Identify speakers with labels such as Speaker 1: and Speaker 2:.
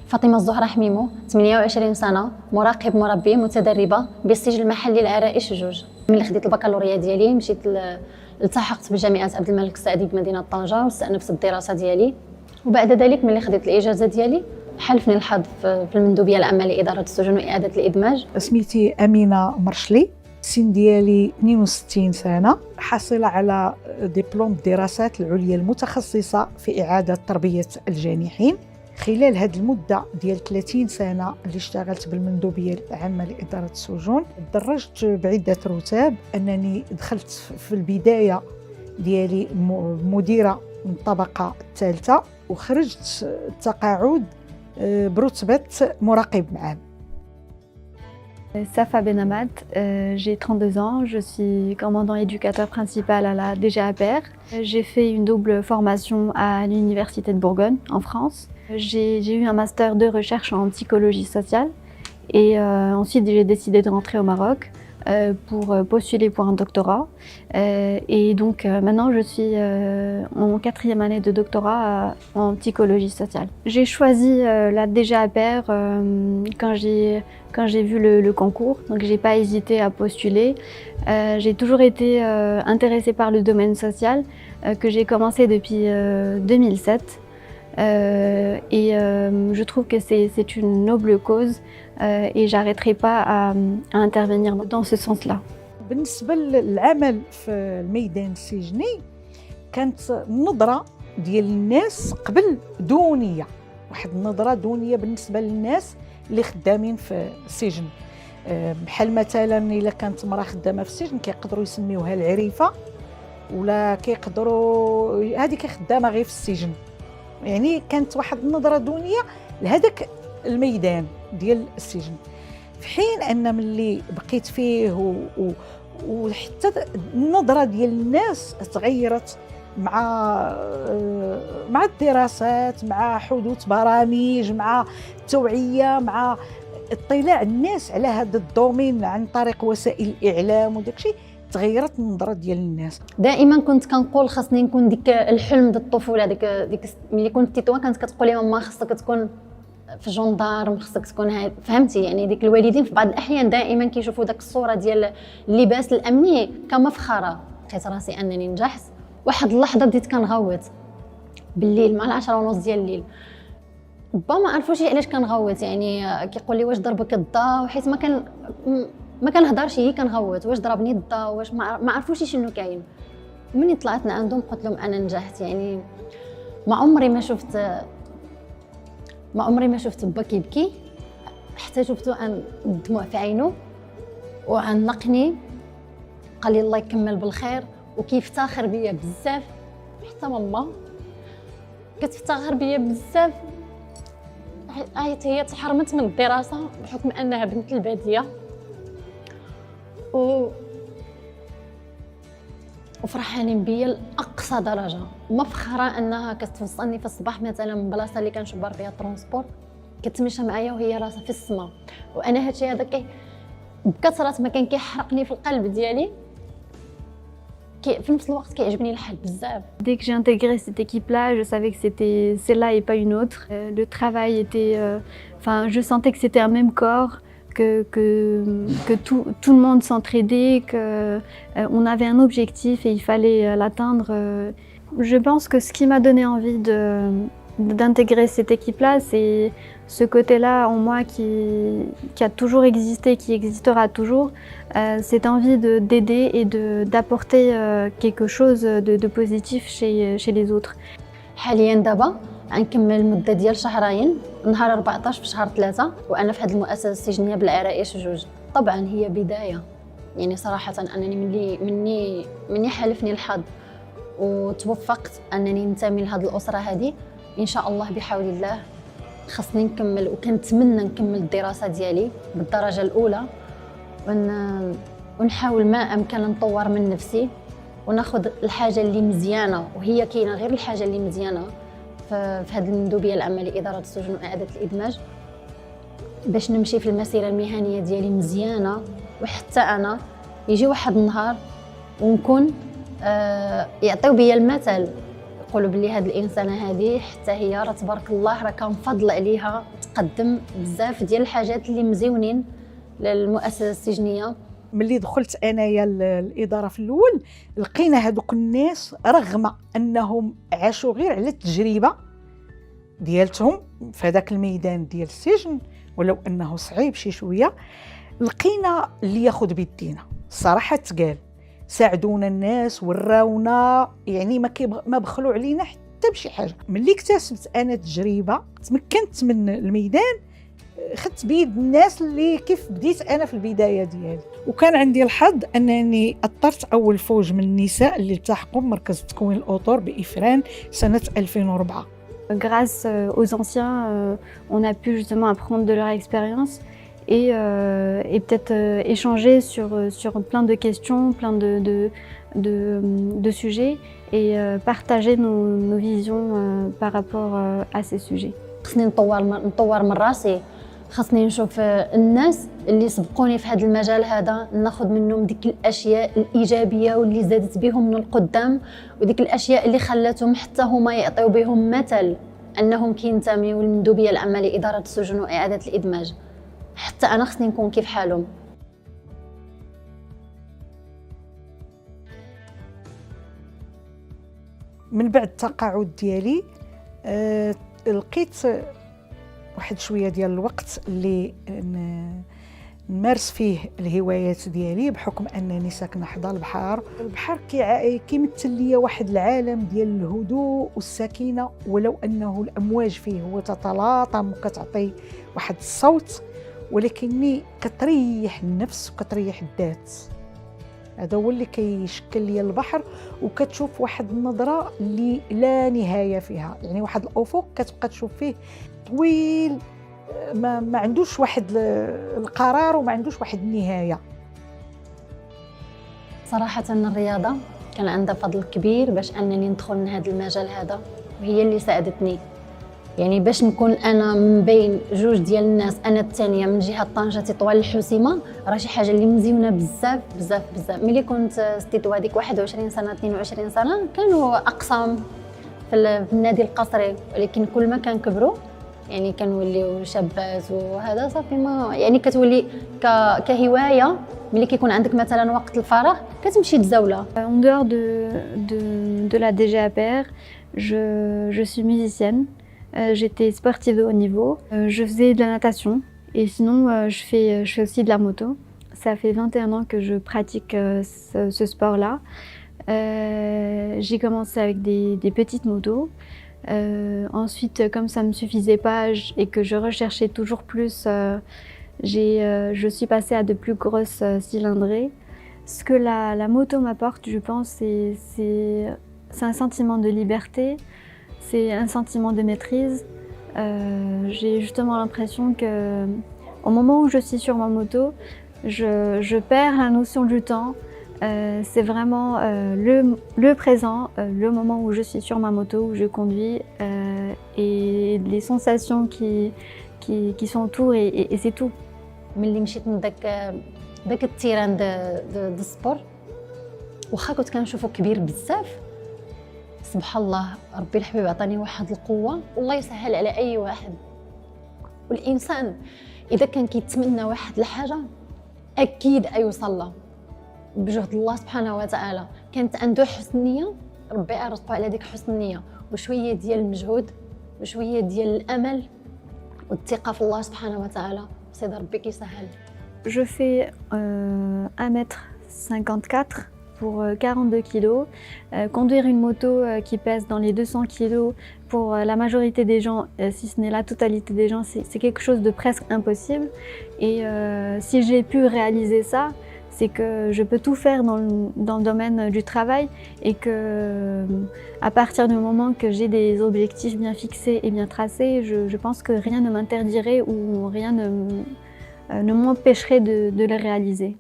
Speaker 1: فاطمة الزهرة حميمو، 28 سنة، مراقب مربي، متدربة بالسجل المحلي العرائش جوج. ملي خديت البكالوريا ديالي مشيت التحقت بجامعة عبد الملك السعدي بمدينة طنجة واستأنفت الدراسة ديالي. وبعد ذلك ملي خديت الإجازة ديالي حالفني الحظ في المندوبية العامة لإدارة السجون وإعادة الإدماج.
Speaker 2: سميتي أمينة مرشلي، السن ديالي 62 سنة، حاصلة على دبلوم الدراسات العليا المتخصصة في إعادة تربية الجانحين. خلال هذه المدة ديال 30 سنة اللي اشتغلت بالمندوبية العامة لإدارة السجون، تدرجت بعدة رتب. أنني دخلت في البداية ديالي مديرة من الطبقة الثالثة، وخرجت التقاعد برتبة مراقب عام.
Speaker 3: Safa Benhamad, j'ai 32 ans, je suis commandant éducateur principal à la DGAPR. J'ai fait une double formation à l'Université de Bourgogne en France. J'ai eu un master de recherche en psychologie sociale et ensuite j'ai décidé de rentrer au Maroc pour postuler pour un doctorat. Et donc maintenant je suis en 4e année de doctorat en psychologie sociale. J'ai choisi la DGAPR quand j'ai vu le concours, donc j'ai pas hésité à postuler. J'ai toujours été intéressée par le domaine social que j'ai commencé depuis 2007. Et je trouve que c'est une noble cause et j'arrêterai pas à intervenir dans ce sens-là.
Speaker 2: بالنسبة للعمل في الميدان السجني كانت النظرة ديال الناس قبل دونية، واحد النظرة دونية بالنسبة للناس اللي خدامين في السجن. بحال مثلا إلا كانت مرأة خدامة في السجن كيقدروا يسميوها العريفة، ولا كيقدروا هذيك خدامة غير في السجن. يعني كانت واحد النظرة دونية لهذاك الميدان ديال السجن، في حين أن ملي بقيت فيه وحتى النظرة ديال الناس تغيرت مع الدراسات، مع حدوث برامج، مع التوعية، مع اطلاع الناس على هذا الدومين عن طريق وسائل الإعلام وداكشي، تغيرت النظرة ديال الناس.
Speaker 1: دائما كنت كنقول خاصني نكون ديك الحلم ديال الطفوله، ديك ملي كنت تيتوا كانت كتقولي ماما خاصك تكون في جندارم، خاصك تكون فهمتي. يعني ديك الوالدين في بعض الاحيان دائما كيشوفوا داك الصوره ديال اللباس الامني كمفخره. لقيت راسي انني نجحت. واحد اللحظه بديت كنغوت بالليل مع 10:30 ديال الليل. با ما عرفوش علاش كنغوت، يعني كيقول لي واش ضربك الضا، وحيت ما كنهضرش هي كنغوت، واش ضربني الضا، واش ما عرفوش شنو كاين. مني طلعت عندهم قلت لهم انا نجحت. يعني ما عمري ما شفت با كيبكي، حتى شفتو عن الدموع في عينه وعنقني، قال لي الله يكمل بالخير، وكيفتخر بيا بزاف. حتى ماما كتفتخر بيا بزاف. هي تحرمت من الدراسه بحكم انها بنت الباديه، وفرحانين بيا لاقصى درجه. مفخره انها كتوصلني في الصباح مثلا من بلاصه اللي كنشبر فيها الترونسبور، كتمشى معايا وهي راسها في السماء. وانا هادشي هذا بكثره ما كان كيحرقني في القلب ديالي، في نفس الوقت كيعجبني الحال بزاف.
Speaker 3: Dès que j'ai intégré cette équipe-là, je savais que c'était celle-là et pas une autre. Le travail était, je sentais que c'était un même corps, que tout le monde s'entraidait, que on avait un objectif et il fallait l'atteindre. Je pense que ce qui m'a donné envie d'intégrer cette équipe-là, c'est ce côté-là en moi qui a toujours existé, qui existera toujours, cette envie d'aider et d'apporter quelque chose de positif chez les autres.
Speaker 1: حاليا دابا غنكمل مده ديال شهرين، نهار 14 في شهر 3 وانا في هذه المؤسسه السجنيه بالعرائش جوج. طبعا هي بدايه، يعني صراحه انني مني حالفني الحظ وتوفقت انني ننتمي لهذه الاسره هذه. ان شاء الله بحول الله خاصني نكمل، وكنتمنى نكمل الدراسه ديالي بالدرجه الاولى، ونحاول ما امكن نطور من نفسي وناخذ الحاجه اللي مزيانه، وهي كاينه غير الحاجه اللي مزيانه في هذه المندوبيه العامه لاداره السجون واعاده الادماج، باش نمشي في المسيره المهنيه ديالي مزيانه. وحتى انا يجي واحد النهار ونكون يعطيو بيا المثل، نقولوا بلي هاد الانسانه هذه حتى هي راه تبارك الله راه كان فضل عليها تقدم بزاف ديال الحاجات اللي مزيونين للمؤسسه السجنيه.
Speaker 2: ملي دخلت انايا الاداره في الاول لقينا هذوك الناس رغم انهم عاشوا غير على التجربه ديالتهم في هذاك الميدان ديال السجن، ولو انه صعيب شي شويه، لقينا اللي ياخذ بيدينا الصراحه تقال، ساعدونا الناس وراونا، يعني ما بخلوا علينا حتى بشي حاجه. ملي اكتسبت انا تجربه تمكنت من الميدان، خدت بيد الناس اللي كيف بديت انا في البدايه ديالي، وكان عندي الحظ انني اطرت اول فوج من النساء اللي التحقوا بمركز تكوين الاطر بافران سنه 2004.
Speaker 3: Grâce aux anciens, on a pu justement apprendre de leur expérience et peut-être échanger sur plein de questions, plein de sujets et partager nos visions par rapport à ces sujets.
Speaker 1: خصني نطور من راسي، خاصني نشوف الناس اللي سبقوني في هذا المجال هذا، ناخذ منهم ديك الاشياء الايجابيه واللي زادت بهم من القدام، وديك الاشياء اللي خلاتهم حتى هما يعطيو بهم مثل انهم كينتميوا للمندوبيه العامه لاداره السجون واعاده الادماج. حتى انا خصني نكون كيف حالهم.
Speaker 2: من بعد التقاعد ديالي لقيت واحد شويه ديال الوقت اللي نمارس فيه الهوايات ديالي، بحكم انني ساكنه حدا البحر. البحر كيمثل لي واحد العالم ديال الهدوء والسكينه، ولو انه الامواج فيه هو تتلاطم وكتعطي واحد الصوت، ولكني كتريح النفس وكتريح الذات. هذا هو اللي كيشكل لي البحر، وكتشوف واحد النظره اللي لا نهايه فيها، يعني واحد الافق كتبقى تشوف فيه طويل، ما عندوش واحد القرار وما عندوش واحد النهايه.
Speaker 1: صراحه الرياضه كان عندها فضل كبير باش انني ندخل لهذا المجال هذا، وهي اللي ساعدتني، يعني باش نكون انا من بين جوج ديال الناس، انا الثانيه من جهه طنجه تطوان الحسيمه، راه شي حاجه اللي مزيونه بزاف بزاف بزاف. ملي كنت ستيتو هذيك 21 سنه 22 سنه كانوا اقسام في النادي القصري، ولكن كل ما كنكبروا يعني كنوليو شابات وهذا صافي، ما يعني كتولي كهوايه. ملي كيكون عندك مثلا وقت الفراغ كتمشي تزاوله.
Speaker 3: En dehors de la DGAPR, je suis musicienne. J'étais sportive de haut niveau. Je faisais de la natation et sinon je fais aussi de la moto. Ça fait 21 ans que je pratique ce sport-là. J'ai commencé avec des petites motos. Ensuite, comme ça ne me suffisait pas et que je recherchais toujours plus, je suis passée à de plus grosses cylindrées. Ce que la moto m'apporte, je pense, c'est un sentiment de liberté, c'est un sentiment de maîtrise. J'ai justement l'impression qu'au moment où je suis sur ma moto, je perds la notion du temps. C'est vraiment le présent, le moment où je suis sur ma moto, où je conduis, et les sensations qui sont autour, et c'est tout.
Speaker 1: ملي مشيت من داك التيران د السبور، واخا كنت كنشوفو كبير بزاف، سبحان الله ربي الحبيب عطاني واحد القوه والله يسهل على اي واحد. والانسان اذا كان كيتمنى واحد الحاجه اكيد ايوصل لها بجهد الله سبحانه وتعالى. كانت عنده حسن نيه، ربي ارزقه على ديك حسن النيه وشويه ديال المجهود وشويه ديال الامل والثقه في الله سبحانه وتعالى، سيدي ربي كيسهل.
Speaker 3: Je fais 1m54 pour 42 kg. Conduire une moto qui pèse dans les 200 kg, pour la majorité des gens, si ce n'est la totalité des gens, c'est quelque chose de presque impossible. Et si j'ai pu réaliser ça, c'est que je peux tout faire dans le domaine du travail, et que à partir du moment que j'ai des objectifs bien fixés et bien tracés, je pense que rien ne m'interdirait ou rien ne m'empêcherait de les réaliser.